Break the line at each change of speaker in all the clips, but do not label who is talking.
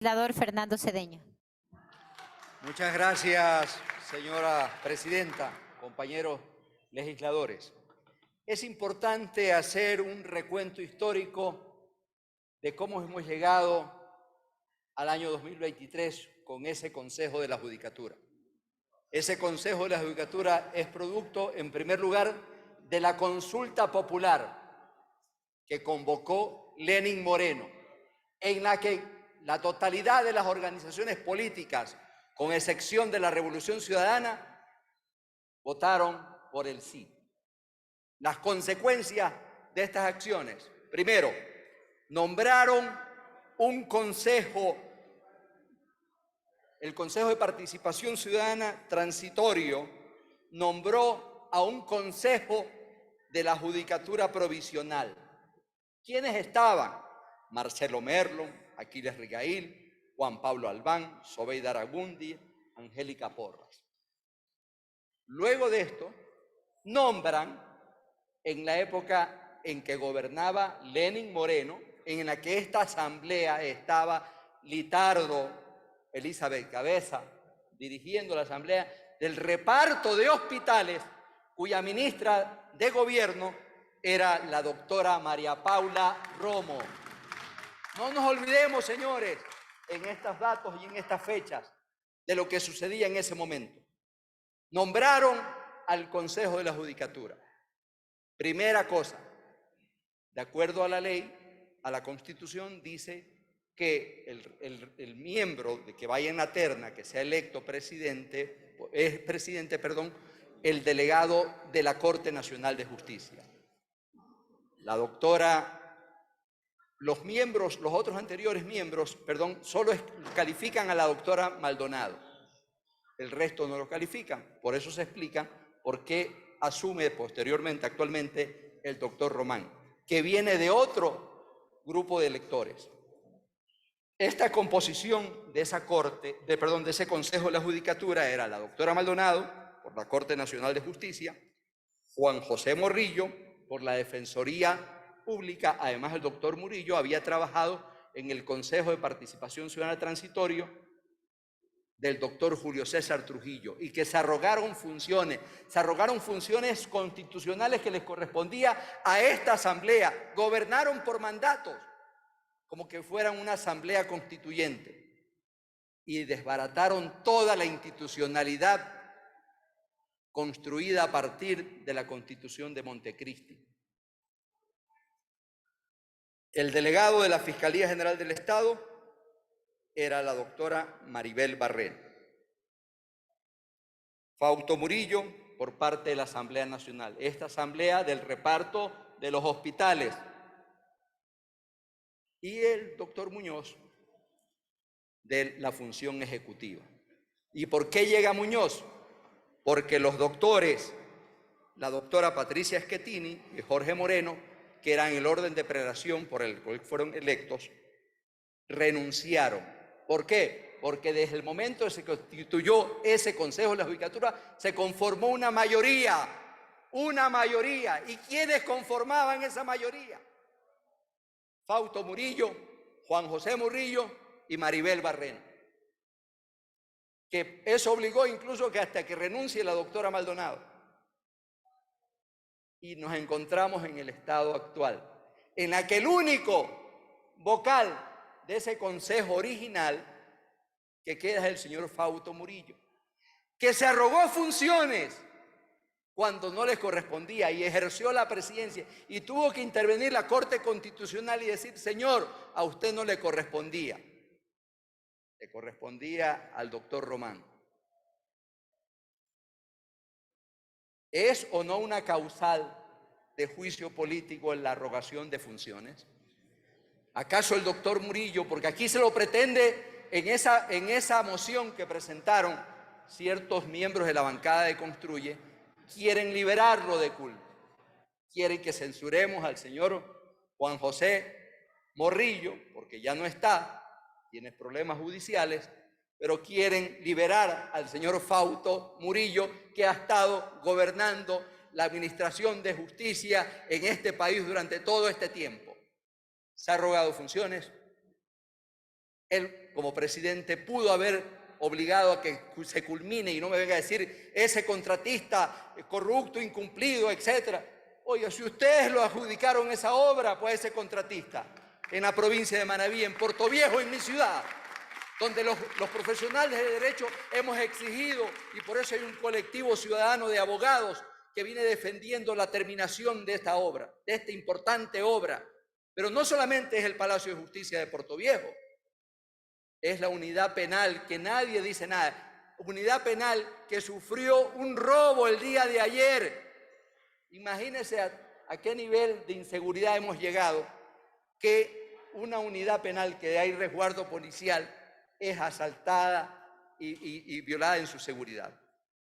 Legislador Fernando Cedeño.
Muchas gracias, señora presidenta, compañeros legisladores. Es importante hacer un recuento histórico de cómo hemos llegado al año 2023 con ese Consejo de la Judicatura. Ese Consejo de la Judicatura es producto, en primer lugar, de la consulta popular que convocó Lenín Moreno, en la que la totalidad de las organizaciones políticas, con excepción de la Revolución Ciudadana, votaron por el sí. Las consecuencias de estas acciones: primero, nombraron un consejo, el Consejo de Participación Ciudadana Transitorio nombró a un consejo de la Judicatura Provisional. ¿Quiénes estaban? Marcelo Merlo, Aquiles Rigail, Juan Pablo Albán, Zobeida Aragundi, Angélica Porras. Luego de esto, nombran, en la época en que gobernaba Lenín Moreno, en la que esta asamblea estaba Litardo Elizabeth Cabeza, dirigiendo la asamblea, del reparto de hospitales, cuya ministra de gobierno era la doctora María Paula Romo. No nos olvidemos, señores, en estos datos y en estas fechas, de lo que sucedía en ese momento. Nombraron al Consejo de la Judicatura. Primera cosa, de acuerdo a la ley, a la Constitución, dice que el miembro de que vaya en la terna, que sea electo presidente, el delegado de la Corte Nacional de Justicia. La doctora... Los otros anteriores miembros, solo califican a la doctora Maldonado. El resto no lo califican. Por eso se explica por qué asume posteriormente, actualmente, el doctor Román, que viene de otro grupo de electores. Esta composición de esa corte, de ese Consejo de la Judicatura era la doctora Maldonado, por la Corte Nacional de Justicia, Juan José Morrillo, por la Defensoría Pública. Además, el doctor Murillo había trabajado en el Consejo de Participación Ciudadana Transitorio del doctor Julio César Trujillo, y que se arrogaron funciones constitucionales que les correspondía a esta asamblea. Gobernaron por mandatos, como que fueran una asamblea constituyente, y desbarataron toda la institucionalidad construida a partir de la Constitución de Montecristi. El delegado de la Fiscalía General del Estado era la doctora Maribel Barrera. Fausto Murillo, por parte de la Asamblea Nacional. Esta asamblea del reparto de los hospitales. Y el doctor Muñoz, de la función ejecutiva. ¿Y por qué llega Muñoz? Porque los doctores, la doctora Patricia Schettini y Jorge Moreno, que eran el orden de prelación por el cual fueron electos, renunciaron. ¿Por qué? Porque desde el momento en que se constituyó ese Consejo de la Judicatura, se conformó una mayoría. ¿Y quiénes conformaban esa mayoría? Fausto Murillo, Juan José Murillo y Maribel Barrera. Que eso obligó incluso que hasta que renuncie la doctora Maldonado. Y nos encontramos en el estado actual, en la que el único vocal de ese consejo original que queda es el señor Fausto Murillo, que se arrogó funciones cuando no les correspondía y ejerció la presidencia, y tuvo que intervenir la Corte Constitucional y decir: señor, a usted no le correspondía, le correspondía al doctor Román. ¿Es o no una causal de juicio político en la arrogación de funciones? ¿Acaso el doctor Murillo, porque aquí se lo pretende en esa moción que presentaron ciertos miembros de la bancada de Construye, quieren liberarlo de culpa? Quieren que censuremos al señor Juan José Morrillo, porque ya no está, tiene problemas judiciales, pero quieren liberar al señor Fausto Murillo, que ha estado gobernando la administración de justicia en este país durante todo este tiempo. Se ha arrogado funciones, Él, como presidente, pudo haber obligado a que se culmine y no me venga a decir ese contratista corrupto, incumplido, etcétera. Oiga, si ustedes lo adjudicaron esa obra, pues ese contratista, en la provincia de Manabí, en Portoviejo, en mi ciudad, donde los profesionales de derecho hemos exigido, y por eso hay un colectivo ciudadano de abogados que viene defendiendo la terminación de esta obra, de esta importante obra. Pero no solamente es el Palacio de Justicia de Portoviejo, es la unidad penal, que nadie dice nada, unidad penal que sufrió un robo el día de ayer. Imagínense a qué nivel de inseguridad hemos llegado, que una unidad penal que hay resguardo policial es asaltada y violada en su seguridad.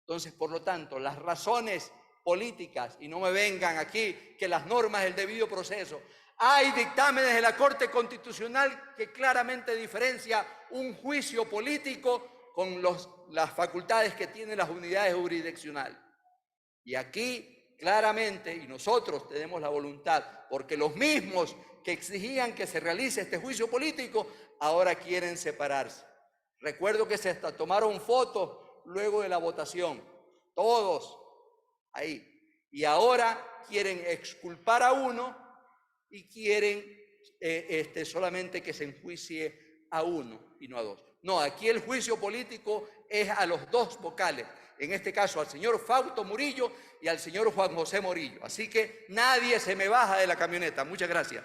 Entonces, por lo tanto, las razones políticas, y no me vengan aquí que las normas del debido proceso, hay dictámenes de la Corte Constitucional que claramente diferencia un juicio político con las facultades que tienen las unidades jurisdiccionales. Y aquí claramente, y nosotros tenemos la voluntad, porque los mismos que exigían que se realice este juicio político, ahora quieren separarse. Recuerdo que se hasta tomaron fotos luego de la votación, todos ahí. Y ahora quieren exculpar a uno y quieren solamente que se enjuicie a uno y no a dos. No, aquí el juicio político es a los dos vocales, en este caso al señor Fausto Murillo y al señor Juan José Morillo. Así que nadie se me baja de la camioneta. Muchas gracias.